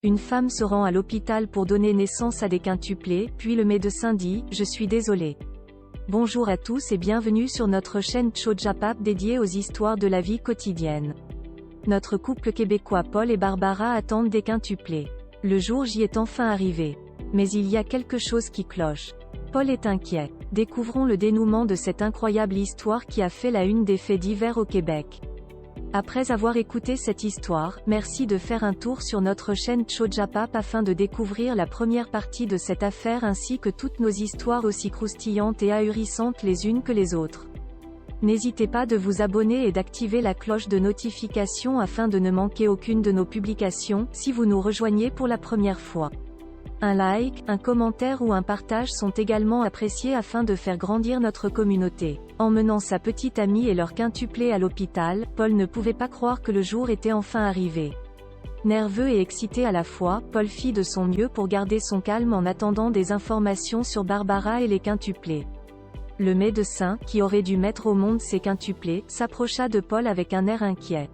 Une femme se rend à l'hôpital pour donner naissance à des quintuplés, puis le médecin dit « Je suis désolé ». Bonjour à tous et bienvenue sur notre chaîne Tchotchapap dédiée aux histoires de la vie quotidienne. Notre couple québécois Paul et Barbara attendent des quintuplés. Le jour J est enfin arrivé. Mais il y a quelque chose qui cloche. Paul est inquiet. Découvrons le dénouement de cette incroyable histoire qui a fait la une des faits divers au Québec. Après avoir écouté cette histoire, merci de faire un tour sur notre chaîne Tchotchapap afin de découvrir la première partie de cette affaire ainsi que toutes nos histoires aussi croustillantes et ahurissantes les unes que les autres. N'hésitez pas de vous abonner et d'activer la cloche de notification afin de ne manquer aucune de nos publications, si vous nous rejoignez pour la première fois. Un like, un commentaire ou un partage sont également appréciés afin de faire grandir notre communauté. Emmenant sa petite amie et leur quintuplé à l'hôpital, Paul ne pouvait pas croire que le jour était enfin arrivé. Nerveux et excité à la fois, Paul fit de son mieux pour garder son calme en attendant des informations sur Barbara et les quintuplés. Le médecin, qui aurait dû mettre au monde ces quintuplés, s'approcha de Paul avec un air inquiet.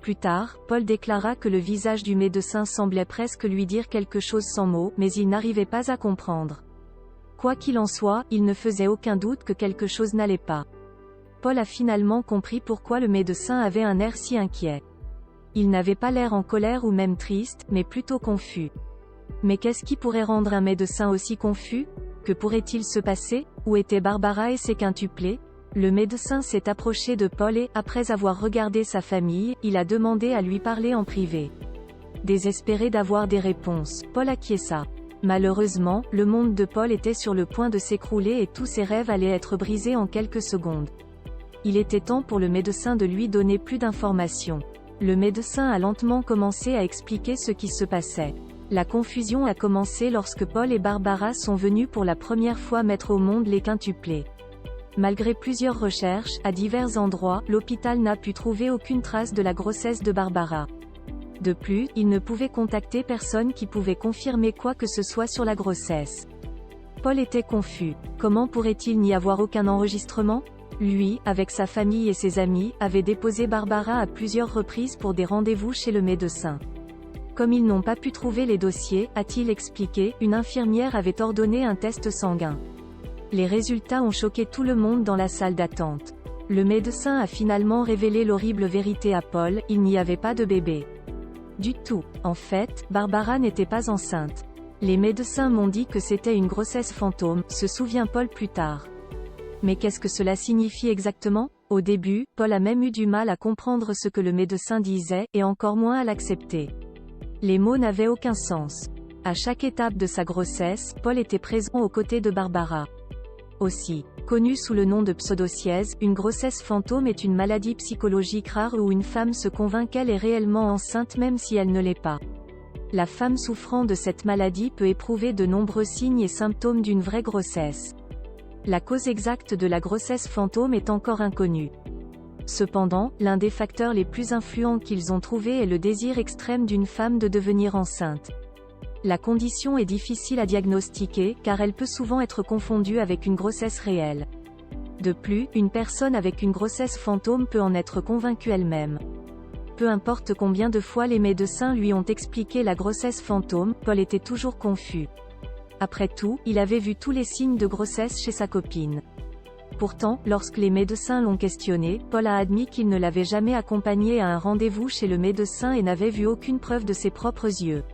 Plus tard, Paul déclara que le visage du médecin semblait presque lui dire quelque chose sans mots, mais il n'arrivait pas à comprendre. Quoi qu'il en soit, il ne faisait aucun doute que quelque chose n'allait pas. Paul a finalement compris pourquoi le médecin avait un air si inquiet. Il n'avait pas l'air en colère ou même triste, mais plutôt confus. Mais qu'est-ce qui pourrait rendre un médecin aussi confus? Que pourrait-il se passer? Où étaient Barbara et ses quintuplés? Le médecin s'est approché de Paul et, après avoir regardé sa famille, il a demandé à lui parler en privé. Désespéré d'avoir des réponses, Paul acquiesça. Malheureusement, le monde de Paul était sur le point de s'écrouler et tous ses rêves allaient être brisés en quelques secondes. Il était temps pour le médecin de lui donner plus d'informations. Le médecin a lentement commencé à expliquer ce qui se passait. La confusion a commencé lorsque Paul et Barbara sont venus pour la première fois mettre au monde les quintuplés. Malgré plusieurs recherches, à divers endroits, l'hôpital n'a pu trouver aucune trace de la grossesse de Barbara. De plus, il ne pouvait contacter personne qui pouvait confirmer quoi que ce soit sur la grossesse. Paul était confus. Comment pourrait-il n'y avoir aucun enregistrement? Lui, avec sa famille et ses amis, avait déposé Barbara à plusieurs reprises pour des rendez-vous chez le médecin. Comme ils n'ont pas pu trouver les dossiers, a-t-il expliqué, une infirmière avait ordonné un test sanguin. Les résultats ont choqué tout le monde dans la salle d'attente. Le médecin a finalement révélé l'horrible vérité à Paul, il n'y avait pas de bébé. Du tout. En fait, Barbara n'était pas enceinte. Les médecins m'ont dit que c'était une grossesse fantôme, se souvient Paul plus tard. Mais qu'est-ce que cela signifie exactement? Au début, Paul a même eu du mal à comprendre ce que le médecin disait, et encore moins à l'accepter. Les mots n'avaient aucun sens. À chaque étape de sa grossesse, Paul était présent aux côtés de Barbara. Aussi, connue sous le nom de pseudocièse, une grossesse fantôme est une maladie psychologique rare où une femme se convainc qu'elle est réellement enceinte même si elle ne l'est pas. La femme souffrant de cette maladie peut éprouver de nombreux signes et symptômes d'une vraie grossesse. La cause exacte de la grossesse fantôme est encore inconnue. Cependant, l'un des facteurs les plus influents qu'ils ont trouvé est le désir extrême d'une femme de devenir enceinte. La condition est difficile à diagnostiquer, car elle peut souvent être confondue avec une grossesse réelle. De plus, une personne avec une grossesse fantôme peut en être convaincue elle-même. Peu importe combien de fois les médecins lui ont expliqué la grossesse fantôme, Paul était toujours confus. Après tout, il avait vu tous les signes de grossesse chez sa copine. Pourtant, lorsque les médecins l'ont questionné, Paul a admis qu'il ne l'avait jamais accompagnée à un rendez-vous chez le médecin et n'avait vu aucune preuve de ses propres yeux.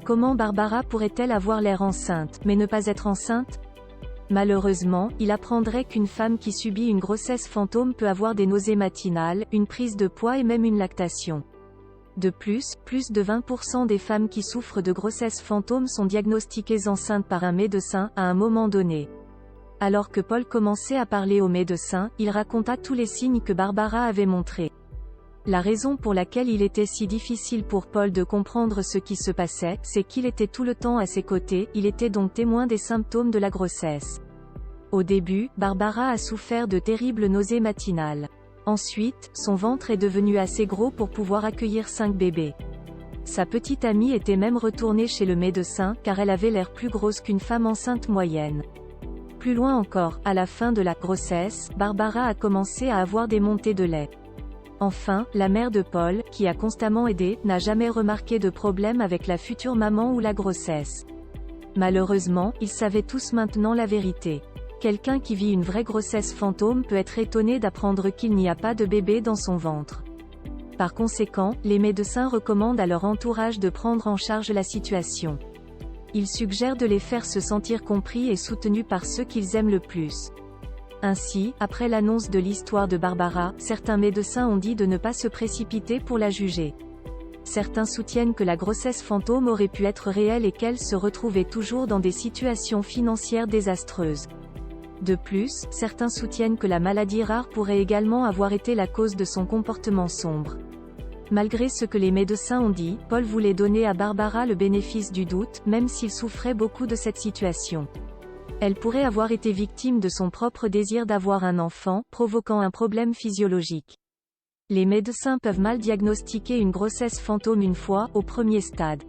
Comment Barbara pourrait-elle avoir l'air enceinte, mais ne pas être enceinte? Malheureusement, il apprendrait qu'une femme qui subit une grossesse fantôme peut avoir des nausées matinales, une prise de poids et même une lactation. De plus de 20% des femmes qui souffrent de grossesse fantôme sont diagnostiquées enceintes par un médecin, à un moment donné. Alors que Paul commençait à parler au médecin, il raconta tous les signes que Barbara avait montrés. La raison pour laquelle il était si difficile pour Paul de comprendre ce qui se passait, c'est qu'il était tout le temps à ses côtés, il était donc témoin des symptômes de la grossesse. Au début, Barbara a souffert de terribles nausées matinales. Ensuite, son ventre est devenu assez gros pour pouvoir accueillir 5 bébés. Sa petite amie était même retournée chez le médecin, car elle avait l'air plus grosse qu'une femme enceinte moyenne. Plus loin encore, à la fin de la grossesse, Barbara a commencé à avoir des montées de lait. Enfin, la mère de Paul, qui a constamment aidé, n'a jamais remarqué de problème avec la future maman ou la grossesse. Malheureusement, ils savaient tous maintenant la vérité. Quelqu'un qui vit une vraie grossesse fantôme peut être étonné d'apprendre qu'il n'y a pas de bébé dans son ventre. Par conséquent, les médecins recommandent à leur entourage de prendre en charge la situation. Ils suggèrent de les faire se sentir compris et soutenus par ceux qu'ils aiment le plus. Ainsi, après l'annonce de l'histoire de Barbara, certains médecins ont dit de ne pas se précipiter pour la juger. Certains soutiennent que la grossesse fantôme aurait pu être réelle et qu'elle se retrouvait toujours dans des situations financières désastreuses. De plus, certains soutiennent que la maladie rare pourrait également avoir été la cause de son comportement sombre. Malgré ce que les médecins ont dit, Paul voulait donner à Barbara le bénéfice du doute, même s'il souffrait beaucoup de cette situation. Elle pourrait avoir été victime de son propre désir d'avoir un enfant, provoquant un problème physiologique. Les médecins peuvent mal diagnostiquer une grossesse fantôme une fois, au premier stade.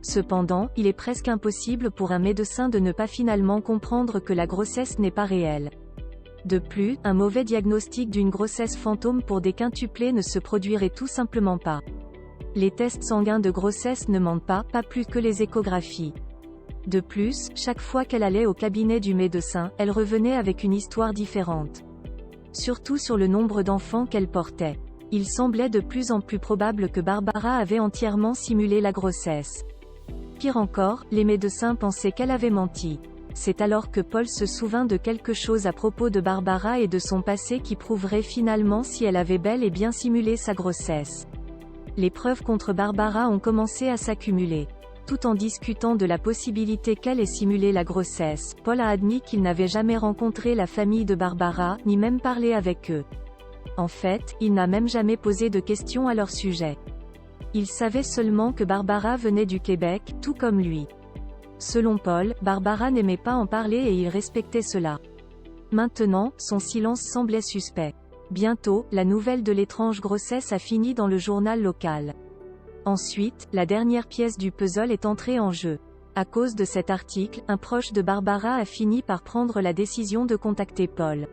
Cependant, il est presque impossible pour un médecin de ne pas finalement comprendre que la grossesse n'est pas réelle. De plus, un mauvais diagnostic d'une grossesse fantôme pour des quintuplés ne se produirait tout simplement pas. Les tests sanguins de grossesse ne mentent pas plus que les échographies. De plus, chaque fois qu'elle allait au cabinet du médecin, elle revenait avec une histoire différente. Surtout sur le nombre d'enfants qu'elle portait. Il semblait de plus en plus probable que Barbara avait entièrement simulé la grossesse. Pire encore, les médecins pensaient qu'elle avait menti. C'est alors que Paul se souvint de quelque chose à propos de Barbara et de son passé qui prouverait finalement si elle avait bel et bien simulé sa grossesse. Les preuves contre Barbara ont commencé à s'accumuler. Tout en discutant de la possibilité qu'elle ait simulé la grossesse, Paul a admis qu'il n'avait jamais rencontré la famille de Barbara, ni même parlé avec eux. En fait, il n'a même jamais posé de questions à leur sujet. Il savait seulement que Barbara venait du Québec, tout comme lui. Selon Paul, Barbara n'aimait pas en parler et il respectait cela. Maintenant, son silence semblait suspect. Bientôt, la nouvelle de l'étrange grossesse a fini dans le journal local. Ensuite, la dernière pièce du puzzle est entrée en jeu. À cause de cet article, un proche de Barbara a fini par prendre la décision de contacter Paul.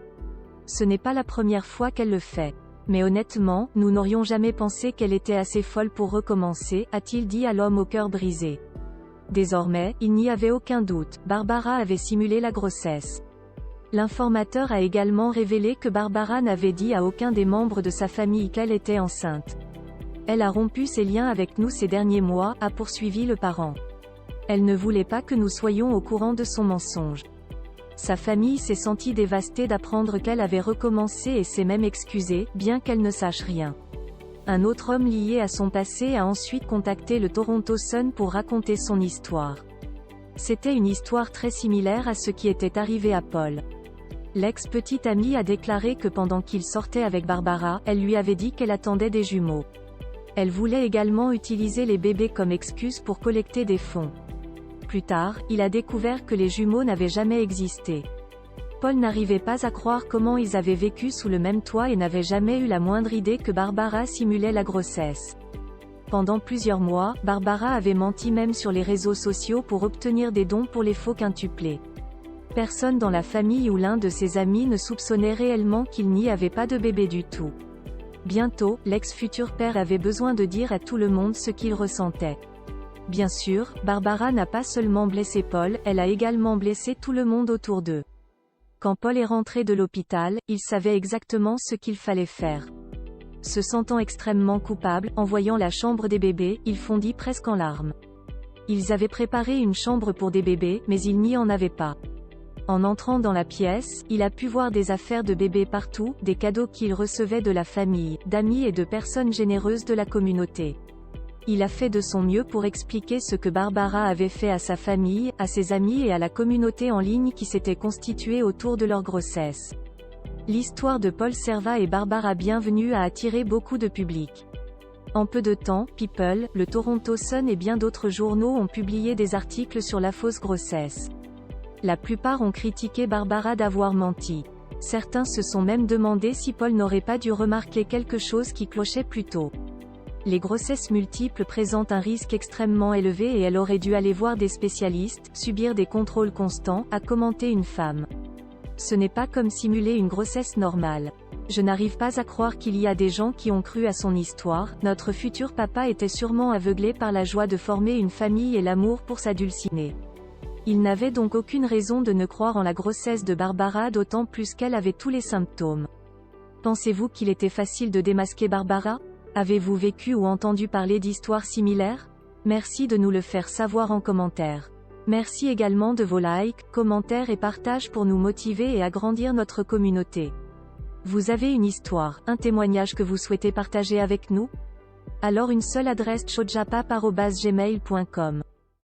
Ce n'est pas la première fois qu'elle le fait. Mais honnêtement, nous n'aurions jamais pensé qu'elle était assez folle pour recommencer, a-t-il dit à l'homme au cœur brisé. Désormais, il n'y avait aucun doute, Barbara avait simulé la grossesse. L'informateur a également révélé que Barbara n'avait dit à aucun des membres de sa famille qu'elle était enceinte. Elle a rompu ses liens avec nous ces derniers mois, a poursuivi le parent. Elle ne voulait pas que nous soyons au courant de son mensonge. Sa famille s'est sentie dévastée d'apprendre qu'elle avait recommencé et s'est même excusée, bien qu'elle ne sache rien. Un autre homme lié à son passé a ensuite contacté le Toronto Sun pour raconter son histoire. C'était une histoire très similaire à ce qui était arrivé à Paul. L'ex-petite amie a déclaré que pendant qu'il sortait avec Barbara, elle lui avait dit qu'elle attendait des jumeaux. Elle voulait également utiliser les bébés comme excuse pour collecter des fonds. Plus tard, il a découvert que les jumeaux n'avaient jamais existé. Paul n'arrivait pas à croire comment ils avaient vécu sous le même toit et n'avait jamais eu la moindre idée que Barbara simulait la grossesse. Pendant plusieurs mois, Barbara avait menti même sur les réseaux sociaux pour obtenir des dons pour les faux quintuplés. Personne dans la famille ou l'un de ses amis ne soupçonnait réellement qu'il n'y avait pas de bébé du tout. Bientôt, l'ex-futur père avait besoin de dire à tout le monde ce qu'il ressentait. Bien sûr, Barbara n'a pas seulement blessé Paul, elle a également blessé tout le monde autour d'eux. Quand Paul est rentré de l'hôpital, il savait exactement ce qu'il fallait faire. Se sentant extrêmement coupable, en voyant la chambre des bébés, il fondit presque en larmes. Ils avaient préparé une chambre pour des bébés, mais il n'y en avait pas. En entrant dans la pièce, il a pu voir des affaires de bébés partout, des cadeaux qu'il recevait de la famille, d'amis et de personnes généreuses de la communauté. Il a fait de son mieux pour expliquer ce que Barbara avait fait à sa famille, à ses amis et à la communauté en ligne qui s'était constituée autour de leur grossesse. L'histoire de Paul Servat et Barbara Bienvenue a attiré beaucoup de public. En peu de temps, People, le Toronto Sun et bien d'autres journaux ont publié des articles sur la fausse grossesse. La plupart ont critiqué Barbara d'avoir menti. Certains se sont même demandé si Paul n'aurait pas dû remarquer quelque chose qui clochait plus tôt. Les grossesses multiples présentent un risque extrêmement élevé et elle aurait dû aller voir des spécialistes, subir des contrôles constants, a commenté une femme. Ce n'est pas comme simuler une grossesse normale. Je n'arrive pas à croire qu'il y a des gens qui ont cru à son histoire. Notre futur papa était sûrement aveuglé par la joie de former une famille et l'amour pour sa dulcinée. Il n'avait donc aucune raison de ne croire en la grossesse de Barbara, d'autant plus qu'elle avait tous les symptômes. Pensez-vous qu'il était facile de démasquer Barbara? Avez-vous vécu ou entendu parler d'histoires similaires? Merci de nous le faire savoir en commentaire. Merci également de vos likes, commentaires et partages pour nous motiver et agrandir notre communauté. Vous avez une histoire, un témoignage que vous souhaitez partager avec nous? Alors une seule adresse: chojapap@gmail.com.